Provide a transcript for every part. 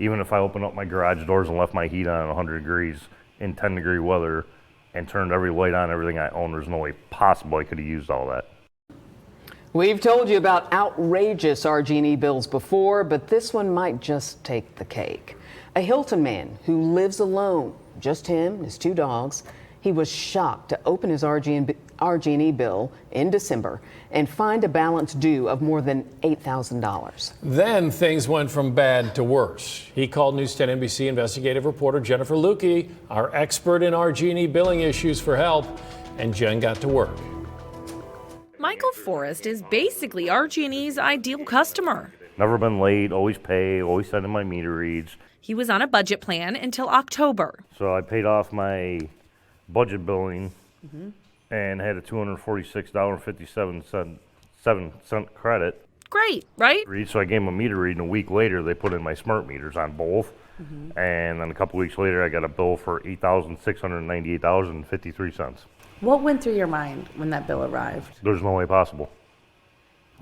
Even if I opened up my garage doors and left my heat on 100 degrees in 10-degree weather and turned every light on, everything I own, there's no way possible I could have used all that. We've told you about outrageous RG&E bills before, but this one might just take the cake. A Hilton man who lives alone, just him and his 2 dogs, he was shocked to open his RG&E bill in December and find a balance due of more than $8,000. Then things went from bad to worse. He called News 10 NBC investigative reporter Jennifer Lewke, our expert in RG&E billing issues, for help, and Jen got to work. Michael Forrest is basically RG&E's ideal customer. Never been late, always pay, always sending my meter reads. He was on a budget plan until October. So I paid off my budget billing and had a $246.57 credit. Great, right? So I gave them a meter read, and a week later they put in my smart meters on both. And then a couple weeks later I got a bill for $8,698.53. What went through your mind when that bill arrived? There's no way possible.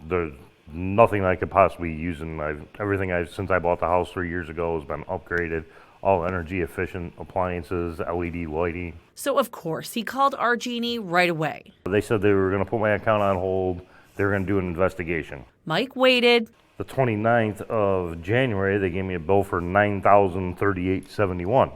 There's nothing I could possibly use, and everything since I bought the house 3 years ago has been upgraded. All energy efficient appliances, LED lighting. So of course he called RG&E right away. They said they were going to put my account on hold. They were going to do an investigation. Mike waited. The 29th of January, they gave me a bill for $9,038.71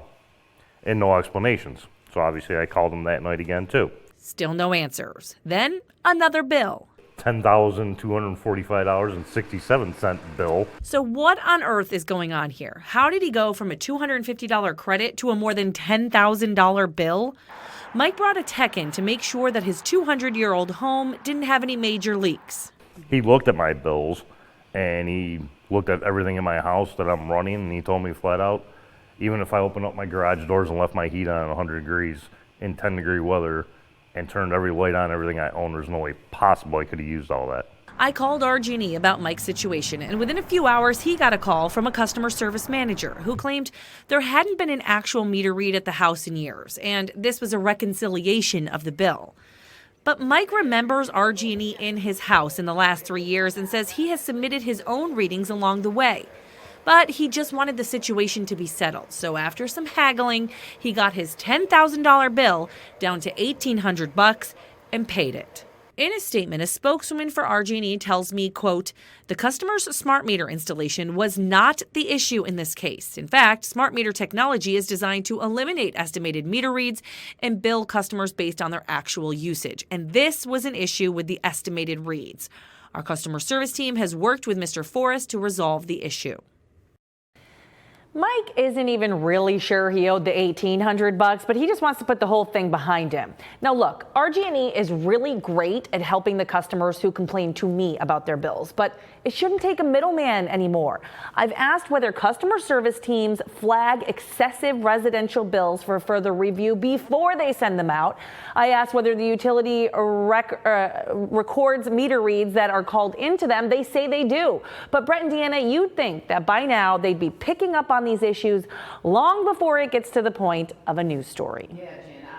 and no explanations. So obviously I called them that night again too. Still no answers. Then another bill. $10,245.67 bill. So what on earth is going on here? How did he go from a $250 credit to a more than $10,000 bill? Mike brought a tech in to make sure that his 200-year-old home didn't have any major leaks. He looked at my bills and he looked at everything in my house that I'm running, and he told me flat out, even if I opened up my garage doors and left my heat on 100 degrees in 10-degree weather and turned every light on, everything I own, there's no way possible I could have used all that. I called RG&E about Mike's situation, and within a few hours, he got a call from a customer service manager who claimed there hadn't been an actual meter read at the house in years, and this was a reconciliation of the bill. But Mike remembers RG&E in his house in the last 3 years and says he has submitted his own readings along the way. But he just wanted the situation to be settled. So after some haggling, he got his $10,000 bill down to $1,800 and paid it. In a statement, a spokeswoman for RG&E tells me, quote, the customer's smart meter installation was not the issue in this case. In fact, smart meter technology is designed to eliminate estimated meter reads and bill customers based on their actual usage. And this was an issue with the estimated reads. Our customer service team has worked with Mr. Forrest to resolve the issue. Mike isn't even really sure he owed the $1,800, but he just wants to put the whole thing behind him. Now look, RG&E is really great at helping the customers who complain to me about their bills, but it shouldn't take a middleman anymore. I've asked whether customer service teams flag excessive residential bills for further review before they send them out. I asked whether the utility records meter reads that are called into them. They say they do. But Brett and Deanna, you'd think that by now they'd be picking up on these issues long before it gets to the point of a news story.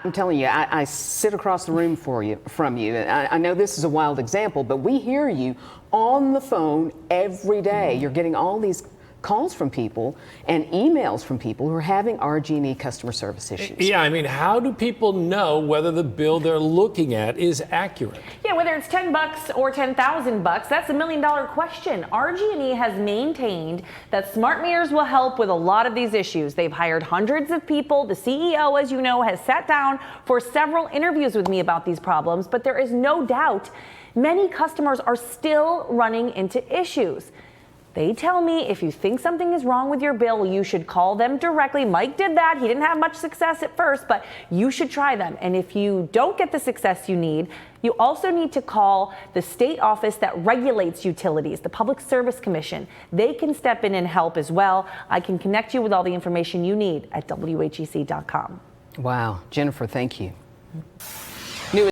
I'm telling you, I sit across the room from you. I know this is a wild example, but we hear you on the phone every day. You're getting all these calls from people and emails from people who are having RG&E customer service issues. Yeah, I mean, how do people know whether the bill they're looking at is accurate? Yeah, whether it's $10 or $10,000, that's $1 million question. RG&E has maintained that smart meters will help with a lot of these issues. They've hired hundreds of people. The CEO, as you know, has sat down for several interviews with me about these problems, but there is no doubt many customers are still running into issues. They tell me if you think something is wrong with your bill, you should call them directly. Mike did that. He didn't have much success at first, but you should try them. And if you don't get the success you need, you also need to call the state office that regulates utilities, the Public Service Commission. They can step in and help as well. I can connect you with all the information you need at WHEC.com. Wow. Jennifer, thank you.